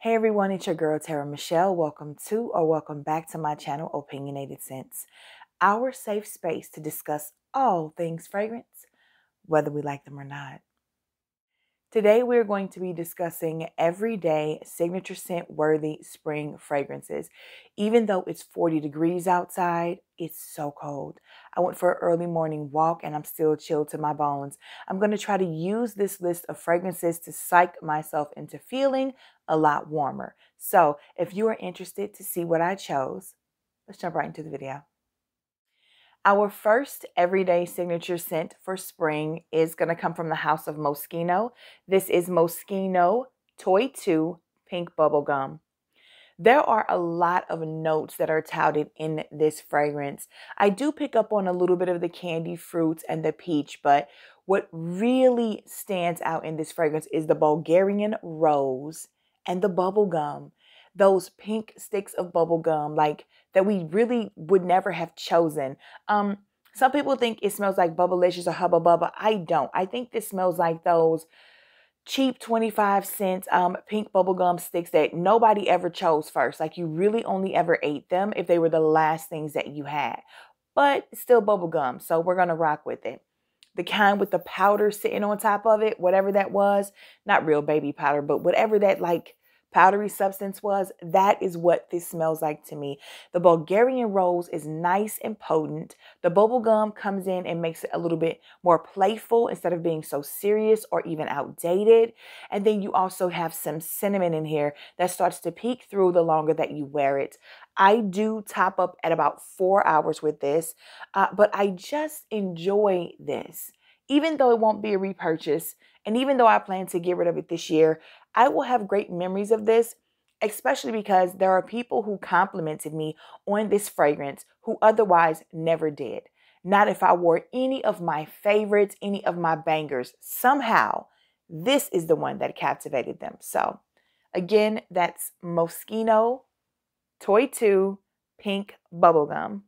Hey everyone, it's your girl TeraMichelle. Welcome to or welcome back to my channel, Opinionated Scents, our safe space to discuss all things fragrance, whether we like them or not. Today we're going to be discussing everyday signature scent worthy spring fragrances. Even though it's 40 degrees outside, it's so cold. I went for an early morning walk and I'm still chilled to my bones. I'm going to try to use this list of fragrances to psych myself into feeling a lot warmer. So if you are interested to see what I chose, let's jump right into the video. Our first everyday signature scent for spring is going to come from the house of Moschino. This is Moschino Toy 2 Pink Bubblegum. There are a lot of notes that are touted in this fragrance. I do pick up on a little bit of the candy fruits and the peach, but what really stands out in this fragrance is the Bulgarian rose and the bubblegum. Those pink sticks of bubblegum, like that we really would never have chosen. Some people think it smells like Bubblicious or Hubba Bubba. I don't. I think this smells like those cheap 25-cent pink bubblegum sticks that nobody ever chose first. Like you really only ever ate them if they were the last things that you had. But still bubblegum, so we're going to rock with it. The kind with the powder sitting on top of it, whatever that was, not real baby powder, but whatever that like powdery substance was, that is what this smells like to me. The Bulgarian rose is nice and potent. The bubblegum comes in and makes it a little bit more playful instead of being so serious or even outdated. And then you also have some cinnamon in here that starts to peek through the longer that you wear it. I do top up at about 4 hours with this, but I just enjoy this. Even though it won't be a repurchase, and even though I plan to get rid of it this year, I will have great memories of this, especially because there are people who complimented me on this fragrance who otherwise never did. Not if I wore any of my favorites, any of my bangers. Somehow, this is the one that captivated them. So, again, that's Moschino Toy 2 Pink Bubblegum.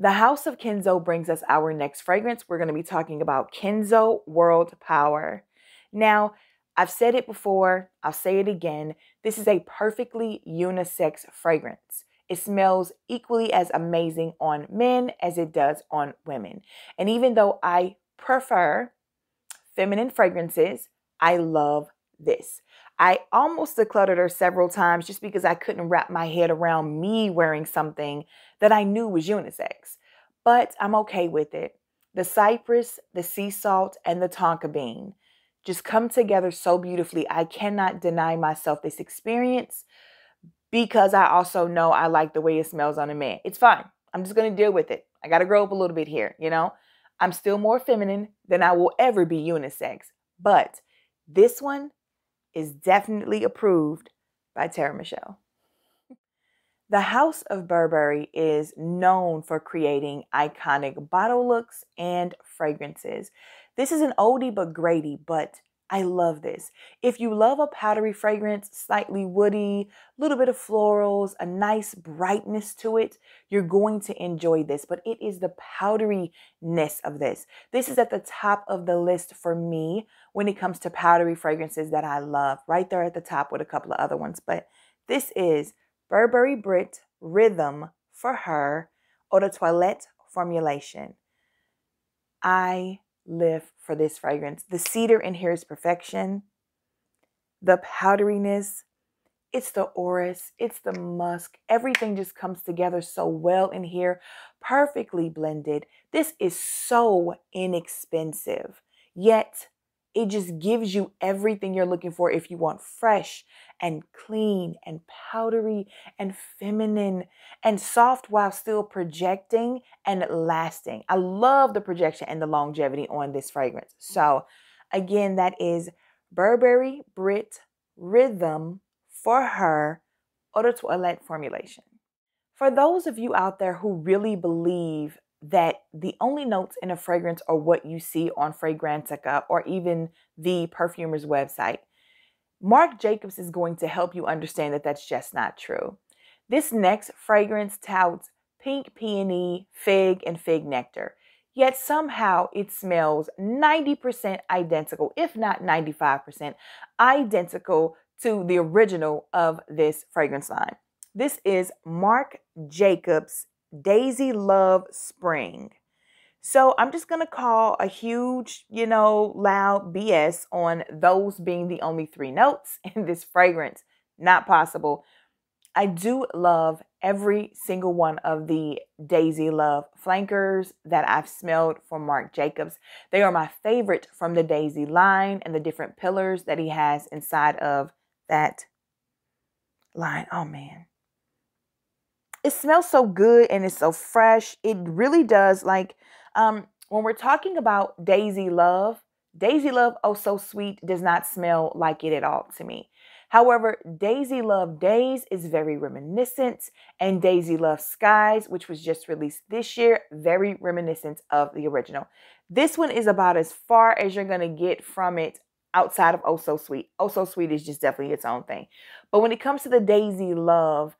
The House of Kenzo brings us our next fragrance. We're going to be talking about Kenzo World Power. Now, I've said it before, I'll say it again. This is a perfectly unisex fragrance. It smells equally as amazing on men as it does on women. And even though I prefer feminine fragrances, I love this. I almost decluttered her several times just because I couldn't wrap my head around me wearing something that I knew was unisex. But I'm okay with it. The cypress, the sea salt, and the tonka bean just come together so beautifully. I cannot deny myself this experience because I also know I like the way it smells on a man. It's fine. I'm just going to deal with it. I got to grow up a little bit here, you know. I'm still more feminine than I will ever be unisex. But this one is definitely approved by TeraMichelle. The House of Burberry is known for creating iconic bottle looks and fragrances. This is an oldie but greatie, but I love this. If you love a powdery fragrance, slightly woody, a little bit of florals, a nice brightness to it, you're going to enjoy this. But it is the powderyness of this. This is at the top of the list for me when it comes to powdery fragrances that I love. Right there at the top with a couple of other ones. But this is Burberry Brit Rhythm for Her Eau de Toilette formulation. I live for this fragrance. The cedar in here is perfection. The powderiness, it's the orris, it's the musk. Everything just comes together so well in here, perfectly blended. This is so inexpensive, yet it just gives you everything you're looking for if you want fresh and clean and powdery and feminine and soft while still projecting and lasting. I love the projection and the longevity on this fragrance. So again, that is Burberry Brit Rhythm for Her Eau de Toilette formulation. For those of you out there who really believe that the only notes in a fragrance are what you see on Fragrantica or even the perfumer's website, Marc Jacobs is going to help you understand that that's just not true. This next fragrance touts pink peony, fig, and fig nectar. Yet somehow it smells 90% identical, if not 95% identical to the original of this fragrance line. This is Marc Jacobs Daisy Love Spring. So I'm just going to call a huge, loud BS on those being the only 3 notes in this fragrance. Not possible. I do love every single one of the Daisy Love flankers that I've smelled from Marc Jacobs. They are my favorite from the Daisy line and the different pillars that he has inside of that line. Oh man. It smells so good and it's so fresh. It really does. Like when we're talking about Daisy Love Oh So Sweet does not smell like it at all to me. However, Daisy Love Days is very reminiscent, and Daisy Love Skies, which was just released this year, very reminiscent of the original. This one is about as far as you're going to get from it outside of Oh So Sweet. Oh So Sweet is just definitely its own thing. But when it comes to the Daisy Love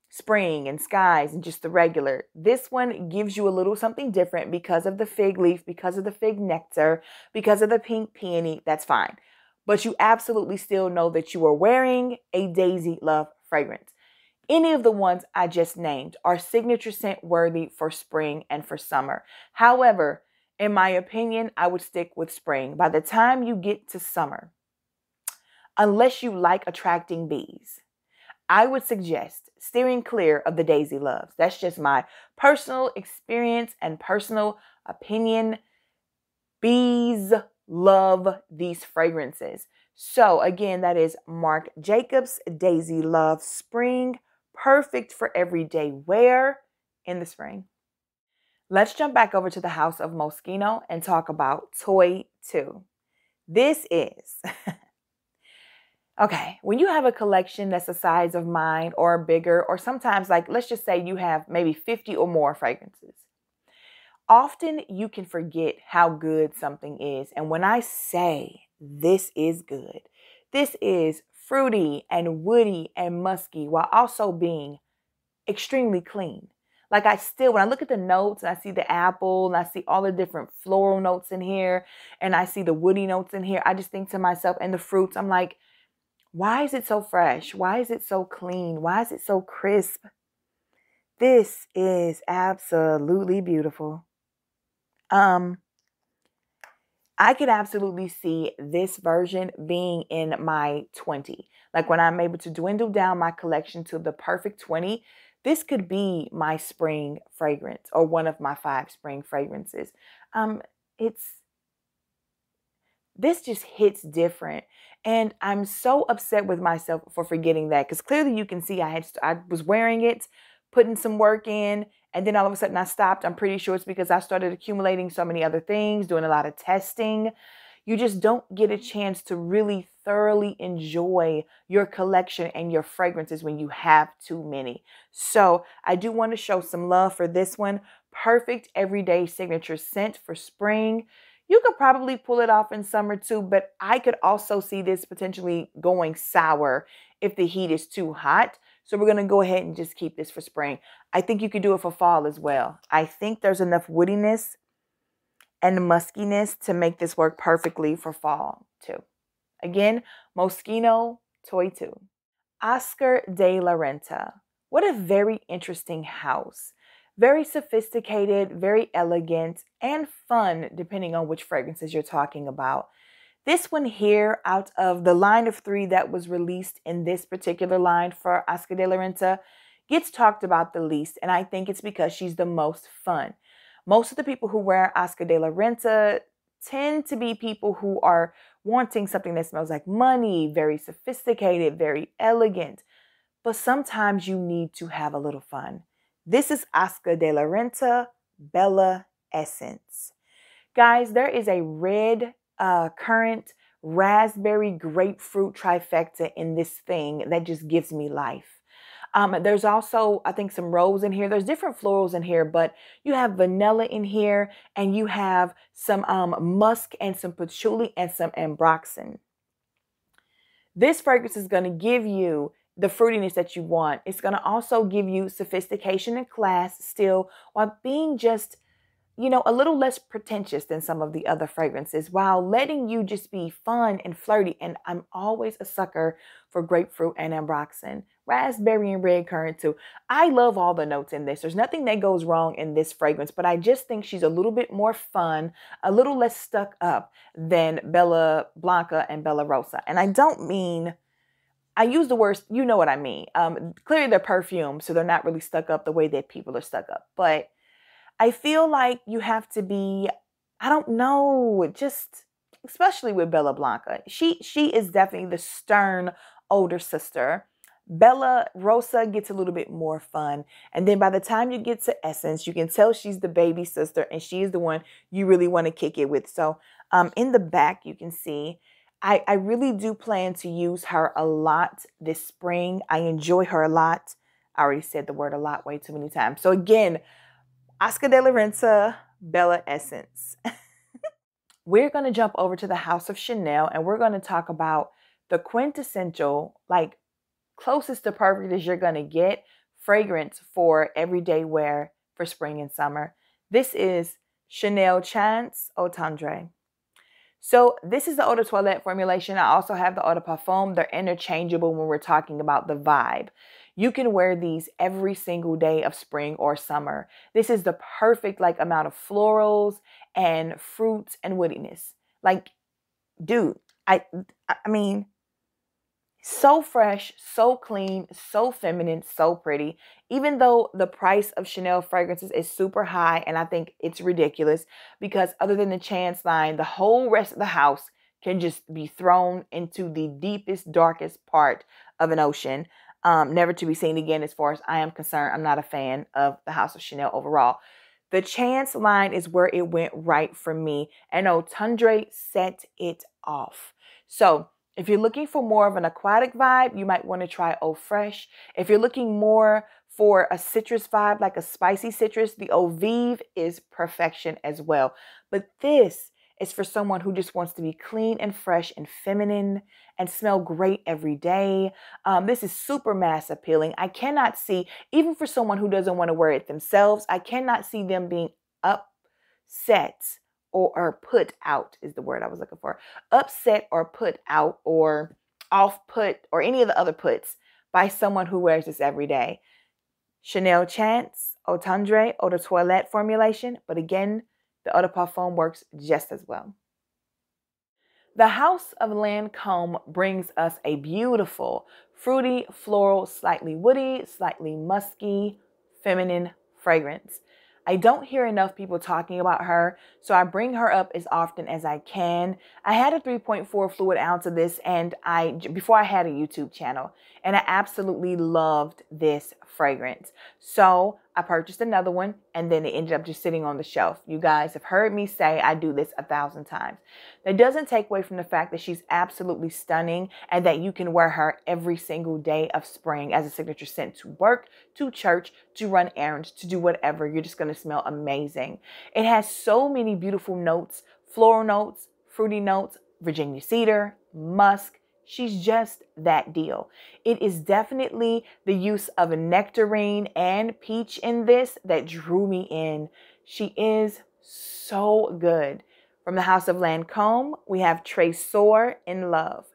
Spring and Skies and just the regular, this one gives you a little something different because of the fig leaf, because of the fig nectar, because of the pink peony. That's fine. But you absolutely still know that you are wearing a Daisy Love fragrance. Any of the ones I just named are signature scent worthy for spring and for summer. However, in my opinion, I would stick with spring. By the time you get to summer, unless you like attracting bees, I would suggest steering clear of the Daisy Loves. That's just my personal experience and personal opinion. Bees love these fragrances. So again, that is Marc Jacobs Daisy Love Spring. Perfect for everyday wear in the spring. Let's jump back over to the house of Moschino and talk about Toy 2. This is... Okay, when you have a collection that's the size of mine or bigger, or sometimes like, let's just say you have maybe 50 or more fragrances. Often you can forget how good something is. And when I say this is good, this is fruity and woody and musky while also being extremely clean. Like when I look at the notes and I see the apple and I see all the different floral notes in here and I see the woody notes in here, I just think to myself, and the fruits, I'm like, why is it so fresh? Why is it so clean? Why is it so crisp? This is absolutely beautiful. I could absolutely see this version being in my 20. Like when I'm able to dwindle down my collection to the perfect 20, this could be my spring fragrance or one of my 5 spring fragrances. This just hits different. And I'm so upset with myself for forgetting that, because clearly you can see I was wearing it, putting some work in, and then all of a sudden I stopped. I'm pretty sure it's because I started accumulating so many other things, doing a lot of testing. You just don't get a chance to really thoroughly enjoy your collection and your fragrances when you have too many. So I do want to show some love for this one. Perfect everyday signature scent for spring. You could probably pull it off in summer too, but I could also see this potentially going sour if the heat is too hot. So we're going to go ahead and just keep this for spring. I think you could do it for fall as well. I think there's enough woodiness and muskiness to make this work perfectly for fall too. Again, Moschino Toy 2. Oscar de la Renta. What a very interesting house. Very sophisticated, very elegant, and fun, depending on which fragrances you're talking about. This one here, out of the line of 3 that was released in this particular line for Oscar de la Renta, gets talked about the least, and I think it's because she's the most fun. Most of the people who wear Oscar de la Renta tend to be people who are wanting something that smells like money, very sophisticated, very elegant. But sometimes you need to have a little fun. This is Oscar de la Renta Bella Essence. Guys, there is a red currant raspberry grapefruit trifecta in this thing that just gives me life. There's also, I think, some rose in here. There's different florals in here, but you have vanilla in here and you have some musk and some patchouli and some ambroxan. This fragrance is going to give you the fruitiness that you want. It's going to also give you sophistication and class still while being just, you know, a little less pretentious than some of the other fragrances while letting you just be fun and flirty. And I'm always a sucker for grapefruit and ambroxan, raspberry and red currant too. I love all the notes in this. There's nothing that goes wrong in this fragrance, but I just think she's a little bit more fun, a little less stuck up than Bella Blanca and Bella Rosa. And I don't mean, I use the words, you know what I mean. Clearly they're perfume, so they're not really stuck up the way that people are stuck up. But I feel like you have to be, I don't know, just especially with Bella Blanca. She is definitely the stern older sister. Bella Rosa gets a little bit more fun. And then by the time you get to Essence, you can tell she's the baby sister and she is the one you really want to kick it with. So in the back, you can see, I really do plan to use her a lot this spring. I enjoy her a lot. I already said the word a lot way too many times. So again, Oscar de la Renta, Bella Essence. We're going to jump over to the House of Chanel and we're going to talk about the quintessential, like closest to perfect as you're going to get fragrance for everyday wear for spring and summer. This is Chanel Chance Eau Tendre. So this is the Eau de Toilette formulation. I also have the Eau de Parfum. They're interchangeable when we're talking about the vibe. You can wear these every single day of spring or summer. This is the perfect like amount of florals and fruits and woodiness. Like, dude, I mean, so fresh, so clean, so feminine, so pretty. Even though the price of Chanel fragrances is super high, and I think it's ridiculous because other than the Chance line, the whole rest of the house can just be thrown into the deepest, darkest part of an ocean, never to be seen again as far as I am concerned. I'm not a fan of the House of Chanel overall. The Chance line is where it went right for me, and Eau Tendre set it off. So if you're looking for more of an aquatic vibe, you might want to try Eau Fresh. If you're looking more for a citrus vibe, like a spicy citrus, the Eau Vive is perfection as well. But this is for someone who just wants to be clean and fresh and feminine and smell great every day. This is super mass appealing. I cannot see, even for someone who doesn't want to wear it themselves, I cannot see them being upset or put out is the word I was looking for. Upset or put out or off put or any of the other puts by someone who wears this every day. Chanel Chance Eau Tendre Eau de Toilette formulation, but again, the Eau de Parfum works just as well. The House of Lancome brings us a beautiful, fruity, floral, slightly woody, slightly musky, feminine fragrance. I don't hear enough people talking about her, so I bring her up as often as I can. I had a 3.4 fluid ounce of this before I had a YouTube channel, and I absolutely loved this fragrance. So I purchased another one, and then it ended up just sitting on the shelf. You guys have heard me say I do this 1,000 times. That doesn't take away from the fact that she's absolutely stunning and that you can wear her every single day of spring as a signature scent to work, to church, to run errands, to do whatever. You're just going to smell amazing. It has so many beautiful notes, floral notes, fruity notes, Virginia cedar, musk. She's just that deal. It is definitely the use of a nectarine and peach in this that drew me in. She is so good. From the House of Lancome, we have Trésor in Love.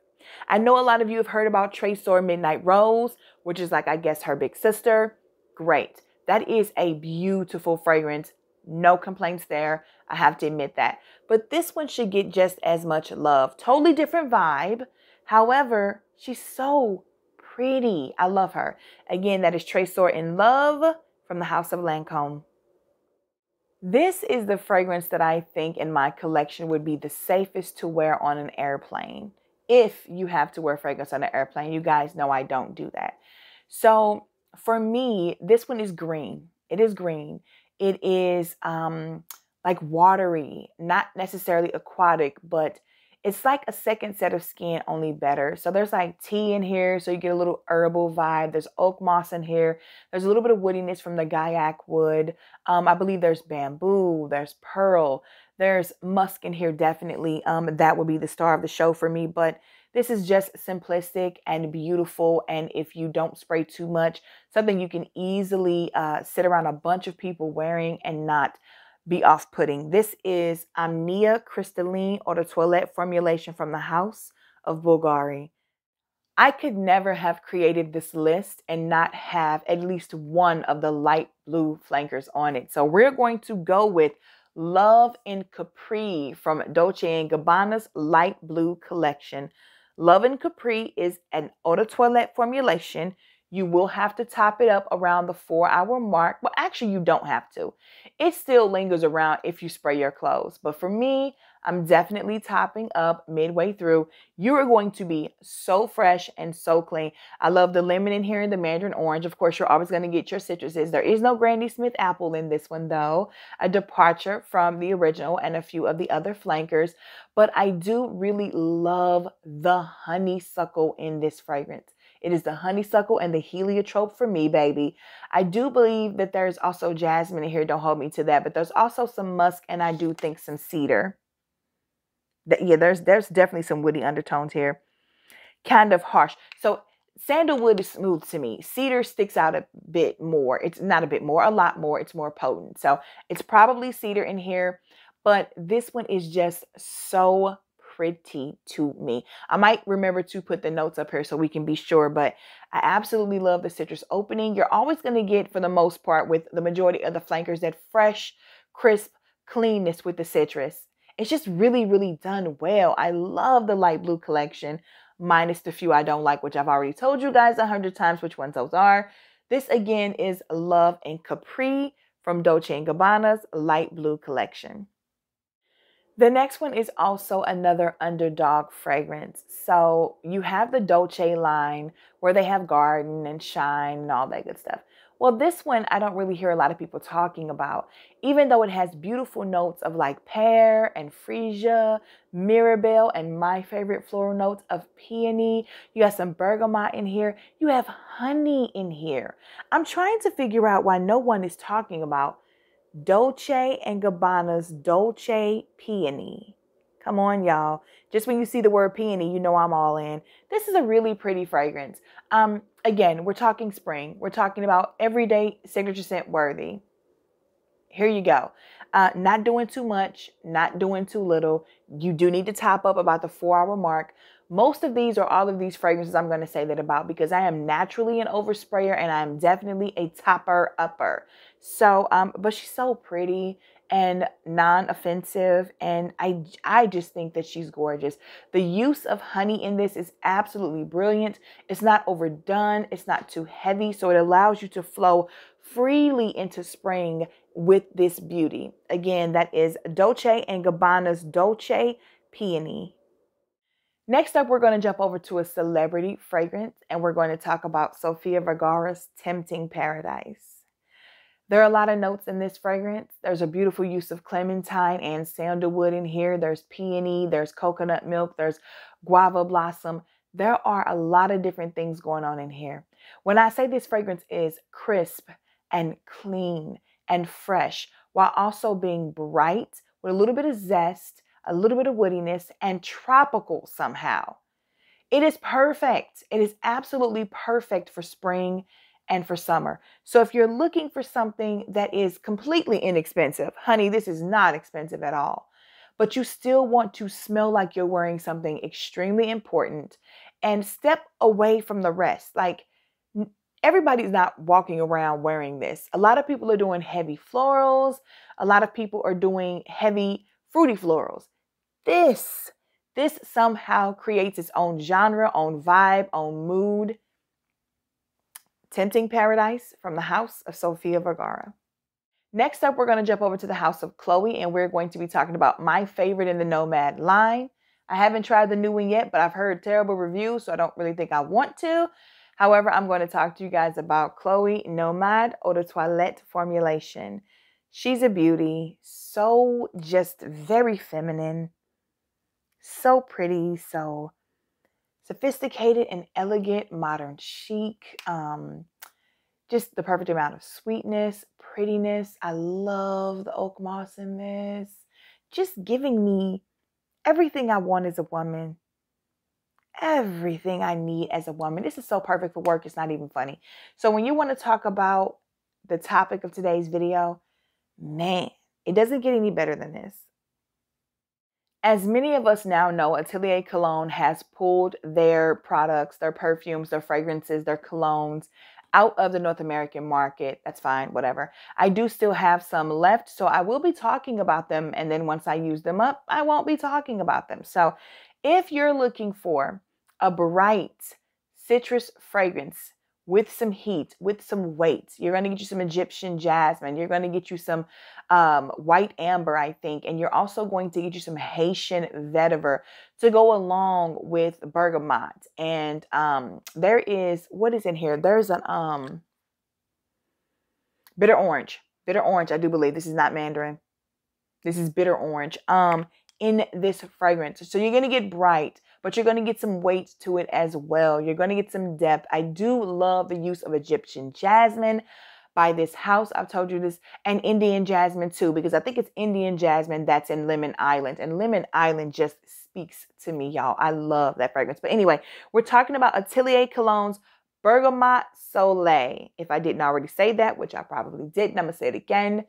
I know a lot of you have heard about Trésor Midnight Rose, which is like, I guess, her big sister. Great. That is a beautiful fragrance. No complaints there. I have to admit that. But this one should get just as much love. Totally different vibe. However, she's so pretty. I love her. Again, that is Trésor in Love from the House of Lancome. This is the fragrance that I think in my collection would be the safest to wear on an airplane. If you have to wear fragrance on an airplane, you guys know I don't do that. So for me, this one is green. It is green. It is like watery, not necessarily aquatic, but it's like a second set of skin, only better. So there's like tea in here, so you get a little herbal vibe. There's oak moss in here. There's a little bit of woodiness from the Gaiac wood. I believe there's bamboo, there's pearl, there's musk in here definitely. That would be the star of the show for me, but this is just simplistic and beautiful. And if you don't spray too much, something you can easily sit around a bunch of people wearing and not be off-putting. This is Amnia Crystalline Eau de Toilette formulation from the House of Bulgari. I could never have created this list and not have at least one of the light blue flankers on it. So we're going to go with Love in Capri from Dolce & Gabbana's light blue collection. Love in Capri is an eau de toilette formulation. You will have to top it up around the 4-hour mark. Well, actually, you don't have to. It still lingers around if you spray your clothes. But for me, I'm definitely topping up midway through. You are going to be so fresh and so clean. I love the lemon in here and the mandarin orange. Of course, you're always going to get your citruses. There is no Granny Smith apple in this one, though. A departure from the original and a few of the other flankers. But I do really love the honeysuckle in this fragrance. It is the honeysuckle and the heliotrope for me, baby. I do believe that there's also jasmine in here. Don't hold me to that. But there's also some musk and I do think some cedar. Yeah, there's definitely some woody undertones here. Kind of harsh. So sandalwood is smooth to me. Cedar sticks out a bit more. It's not a bit more, a lot more. It's more potent. So it's probably cedar in here. But this one is just so pretty to me. I might remember to put the notes up here so we can be sure, but I absolutely love the citrus opening. You're always going to get, for the most part, with the majority of the flankers, that fresh, crisp cleanness with the citrus. It's just really, really done well. I love the light blue collection, minus the few I don't like, which I've already told you guys 100 times which ones those are. This, again, is Love in Capri from Dolce & Gabbana's light blue collection. The next one is also another underdog fragrance. So you have the Dolce line where they have garden and shine and all that good stuff. Well, this one I don't really hear a lot of people talking about, even though it has beautiful notes of like pear and freesia, mirabelle, and my favorite floral notes of peony. You have some bergamot in here. You have honey in here. I'm trying to figure out why no one is talking about Dolce & Gabbana's Dolce Peony. Come on, y'all. Just when you see the word peony, you know I'm all in. This is a really pretty fragrance. Again, we're talking spring. We're talking about everyday signature scent worthy. Here you go. Not doing too much, not doing too little. You do need to top up about the 4-hour mark. Most of these, or all of these fragrances, I'm going to say that about because I am naturally an oversprayer and I'm definitely a topper-upper. So, but she's so pretty and non-offensive, and I just think that she's gorgeous. The use of honey in this is absolutely brilliant. It's not overdone. It's not too heavy, so it allows you to flow freely into spring with this beauty. Again, that is Dolce & Gabbana's Dolce Peony. Next up, we're going to jump over to a celebrity fragrance, and we're going to talk about Sofia Vergara's Tempting Paradise. There are a lot of notes in this fragrance. There's a beautiful use of clementine and sandalwood in here. There's peony, there's coconut milk, there's guava blossom. There are a lot of different things going on in here. When I say this fragrance is crisp and clean and fresh, while also being bright with a little bit of zest, a little bit of woodiness, and tropical somehow. It is perfect. It is absolutely perfect for spring and for summer. So if you're looking for something that is completely inexpensive, honey, this is not expensive at all, but you still want to smell like you're wearing something extremely important and step away from the rest. Like, everybody's not walking around wearing this. A lot of people are doing heavy florals. A lot of people are doing heavy fruity florals. This somehow creates its own genre, own vibe, own mood. Tempting Paradise from the House of Sofia Vergara. Next up, we're going to jump over to the House of Chloe, and we're going to be talking about my favorite in the Nomad line. I haven't tried the new one yet, but I've heard terrible reviews, so I don't really think I want to. However, I'm going to talk to you guys about Chloe Nomad Eau de Toilette formulation. She's a beauty, so just very feminine, so pretty, so sophisticated and elegant, modern chic. Just the perfect amount of sweetness, prettiness. I love the oak moss in this. Just giving me everything I want as a woman. Everything I need as a woman. This is so perfect for work. It's not even funny. So when you want to talk about the topic of today's video, man, It doesn't get any better than this. As many of us now know, Atelier Cologne has pulled their products, their perfumes, their fragrances, their colognes out of the North American market. That's fine, whatever. I do still have some left, so I will be talking about them. And then once I use them up, I won't be talking about them. So if you're looking for a bright citrus fragrance with some heat, with some weight, you're going to get you some Egyptian jasmine. You're going to get you some white amber, I think. And you're also going to get you some Haitian vetiver to go along with bergamot. And there is, what is in here? There's an bitter orange. Bitter orange, I do believe. This is not mandarin. This is bitter orange in this fragrance. So you're going to get bright, but you're going to get some weight to it as well. You're going to get some depth. I do love the use of Egyptian jasmine by this house. I've told you this, and Indian jasmine too, because I think it's Indian jasmine that's in Lemon Island, and Lemon Island just speaks to me, y'all. I love that fragrance. But anyway, we're talking about Atelier Cologne's Bergamot Soleil. If I didn't already say that, which I probably didn't, I'm going to say it again.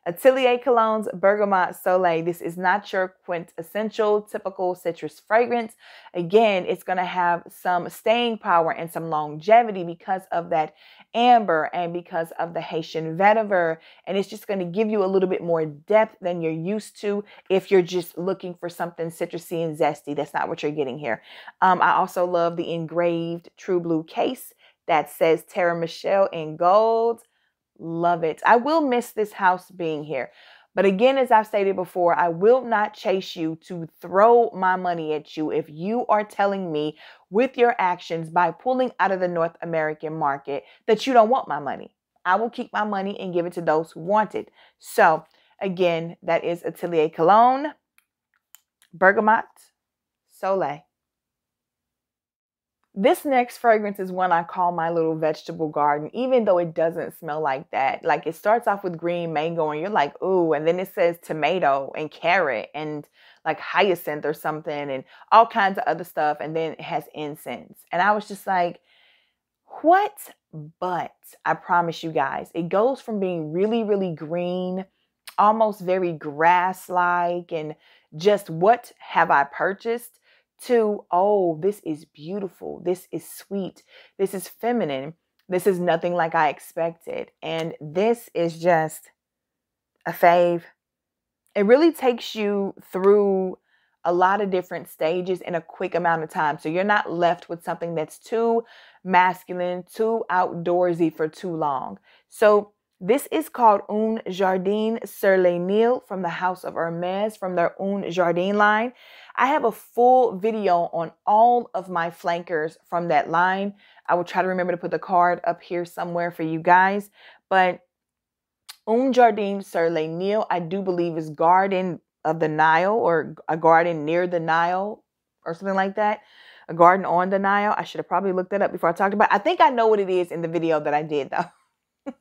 Atelier Cologne's Bergamot Soleil. This is not your quintessential typical citrus fragrance. Again, it's going to have some staying power and some longevity because of that amber and because of the Haitian vetiver. And it's just going to give you a little bit more depth than you're used to if you're just looking for something citrusy and zesty. That's not what you're getting here. I also love the engraved true blue case that says TeraMichelle in gold. Love it. I will miss this house being here. But again, as I've stated before, I will not chase you to throw my money at you if you are telling me with your actions by pulling out of the North American market that you don't want my money. I will keep my money and give it to those who want it. So again, that is Atelier Cologne, Bergamot Soleil. This next fragrance is one I call my little vegetable garden, even though it doesn't smell like that. Like, it starts off with green mango and you're like, ooh, and then it says tomato and carrot and like hyacinth or something and all kinds of other stuff. And then it has incense. And I was just like, what? But I promise you guys, it goes from being really, really green, almost very grass-like, and just what have I purchased, to, oh, this is beautiful. This is sweet. This is feminine. This is nothing like I expected. And this is just a fave. It really takes you through a lot of different stages in a quick amount of time. So you're not left with something that's too masculine, too outdoorsy for too long. So this is called Un Jardin sur le Nil from the House of Hermes, from their Un Jardin line. I have a full video on all of my flankers from that line. I will try to remember to put the card up here somewhere for you guys. But Un Jardin sur le Nil, I do believe, is Garden of the Nile, or a garden near the Nile or something like that. A garden on the Nile. I should have probably looked that up before I talked about it. I think I know what it is in the video that I did, though.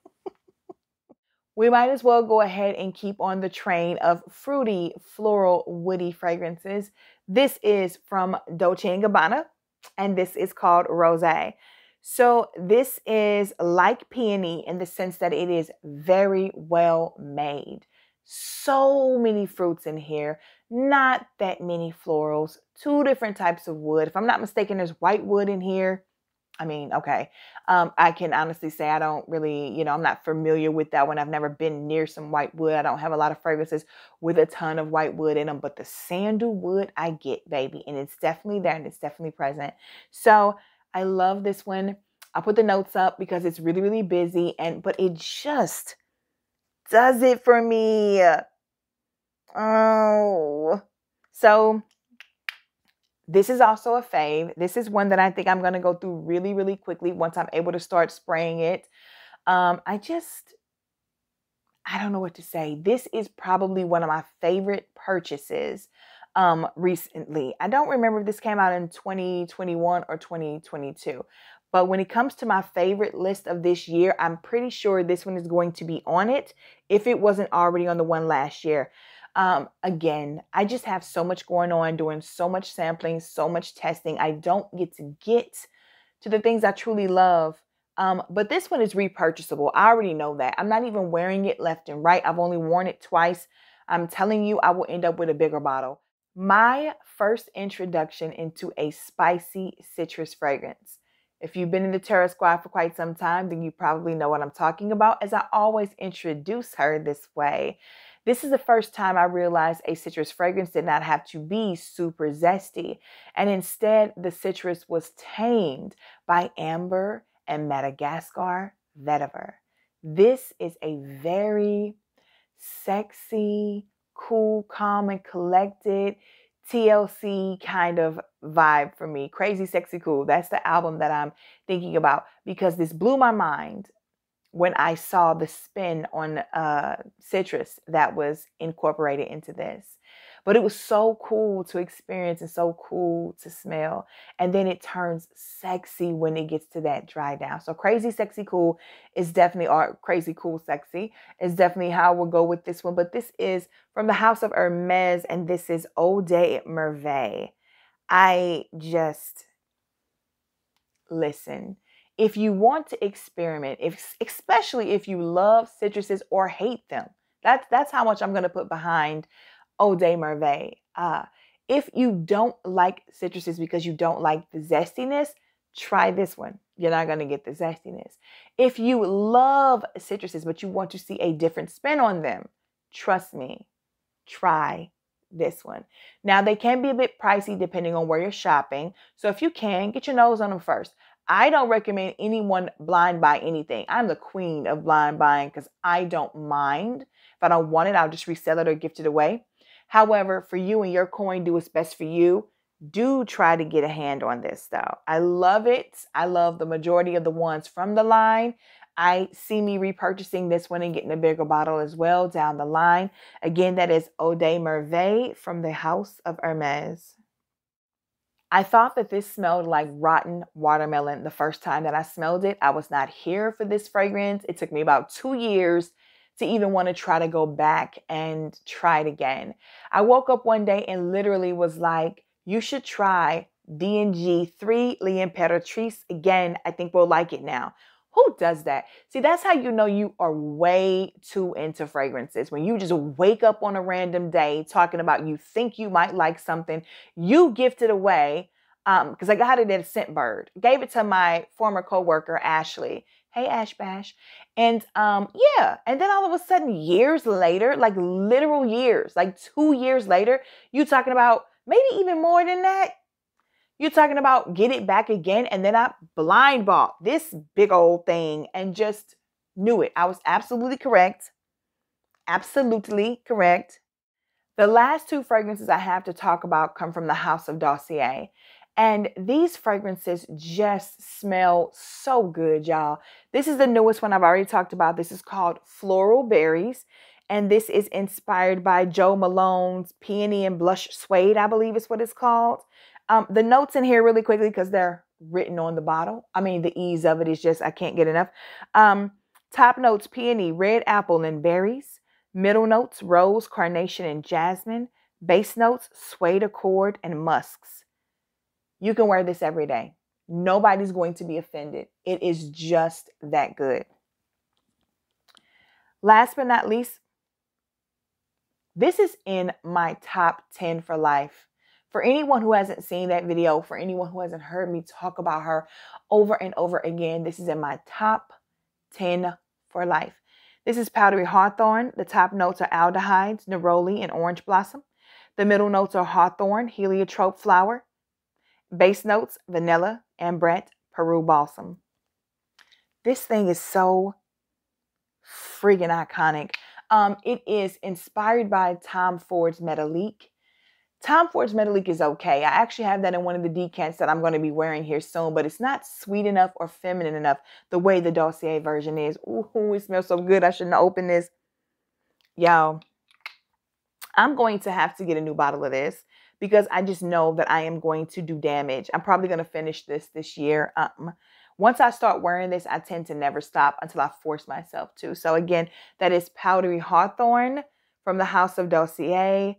We might as well go ahead and keep on the train of fruity, floral, woody fragrances. This is from Dolce & Gabbana, and this is called Rosé. So this is like Peony in the sense that it is very well made. So many fruits in here, not that many florals, 2 different types of wood. If I'm not mistaken, there's white wood in here. I mean, okay. I can honestly say I don't really, I'm not familiar with that one. I've never been near some white wood. I don't have a lot of fragrances with a ton of white wood in them, but the sandalwood I get, baby. And it's definitely there and it's definitely present. So I love this one. I'll put the notes up because it's really, really busy, but it just does it for me. Oh, so this is also a fave. This is one that I think I'm going to go through really, really quickly once I'm able to start spraying it. I don't know what to say. This is probably one of my favorite purchases recently. I don't remember if this came out in 2021 or 2022. But when it comes to my favorite list of this year, I'm pretty sure this one is going to be on it if it wasn't already on the one last year. Again, I just have so much going on, doing so much sampling, so much testing. I don't get to the things I truly love But this one is repurchasable. I already know that. I'm not even wearing it left and right. I've only worn it twice. I'm telling you, I will end up with a bigger bottle. My first introduction into a spicy citrus fragrance. If you've been in the Terra Squad for quite some time, then you probably know what I'm talking about, as I always introduce her this way. This is the first time I realized a citrus fragrance did not have to be super zesty, and instead the citrus was tamed by amber and Madagascar vetiver. This is a very sexy, cool, calm, and collected TLC kind of vibe for me. Crazy, Sexy, Cool. That's the album that I'm thinking about, because this blew my mind when I saw the spin on citrus that was incorporated into this. But it was so cool to experience and so cool to smell. And then it turns sexy when it gets to that dry down. So Crazy, Sexy, Cool is definitely, or Crazy, Cool, Sexy is definitely how we'll go with this one. But this is from the house of Hermes, and this is Oday Merveille. I just, listen. If you want to experiment, especially if you love citruses or hate them, that's how much I'm going to put behind Oday Merveille. If you don't like citruses because you don't like the zestiness, try this one. You're not going to get the zestiness. If you love citruses but you want to see a different spin on them, trust me, try this one. Now, they can be a bit pricey depending on where you're shopping. So if you can, get your nose on them first. I don't recommend anyone blind buy anything. I'm the queen of blind buying because I don't mind. If I don't want it, I'll just resell it or gift it away. However, for you and your coin, do what's best for you. Do try to get a hand on this though. I love it. I love the majority of the ones from the line. I see me repurchasing this one and getting a bigger bottle as well down the line. Again, that is Oday Merveille from the house of Hermes. I thought that this smelled like rotten watermelon the first time that I smelled it. I was not here for this fragrance. It took me about 2 years to even want to try to go back and try it again. I woke up one day and literally was like, you should try D&G 3 L'Imperatrice again. I think we'll like it now. Who does that? See, that's how you know you are way too into fragrances. When you just wake up on a random day talking about you think you might like something, you gift it away. Because I got it at a Scentbird. Gave it to my former coworker, Ashley. Hey, Ash Bash. And yeah. And then all of a sudden, years later, like literal years, like 2 years later, you talking about maybe even more than that. You're talking about get it back again. And then I blind bought this big old thing and just knew it. I was absolutely correct. Absolutely correct. The last 2 fragrances I have to talk about come from the house of Dossier. And these fragrances just smell so good, y'all. This is the newest one I've already talked about. This is called Floral Berries. And this is inspired by Jo Malone's Peony and Blush Suede, I believe is what it's called. The notes in here really quickly because they're written on the bottle. I mean, the ease of it is just, I can't get enough. Top notes, peony, red apple, and berries. Middle notes, rose, carnation, and jasmine. Base notes, suede accord, and musks. You can wear this every day. Nobody's going to be offended. It is just that good. Last but not least, this is in my top 10 for life. For anyone who hasn't seen that video, for anyone who hasn't heard me talk about her over and over again, this is in my top 10 for life. This is Powdery Hawthorne. The top notes are aldehydes, neroli, and orange blossom. The middle notes are hawthorne, heliotrope flower. Base notes, vanilla, ambrette, Peru balsam. This thing is so friggin' iconic. It is inspired by Tom Ford's Metalique. Tom Ford's Metalique is okay. I actually have that in one of the decants that I'm going to be wearing here soon, but it's not sweet enough or feminine enough the way the Dossier version is. Ooh, it smells so good. I shouldn't have opened this. Y'all, I'm going to have to get a new bottle of this because I just know that I am going to do damage. I'm probably going to finish this year. Once I start wearing this, I tend to never stop until I force myself to. So again, that is Powdery Hawthorne from the house of Dossier.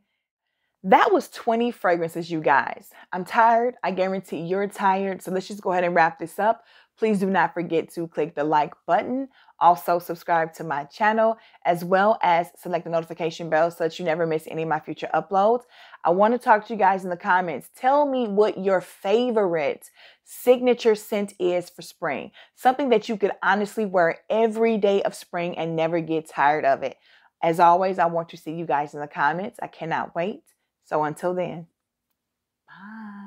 That was 20 fragrances, you guys. I'm tired. I guarantee you're tired. So let's just go ahead and wrap this up. Please do not forget to click the like button. Also, subscribe to my channel, as well as select the notification bell so that you never miss any of my future uploads. I want to talk to you guys in the comments. Tell me what your favorite signature scent is for spring. Something that you could honestly wear every day of spring and never get tired of it. As always, I want to see you guys in the comments. I cannot wait. So until then, bye.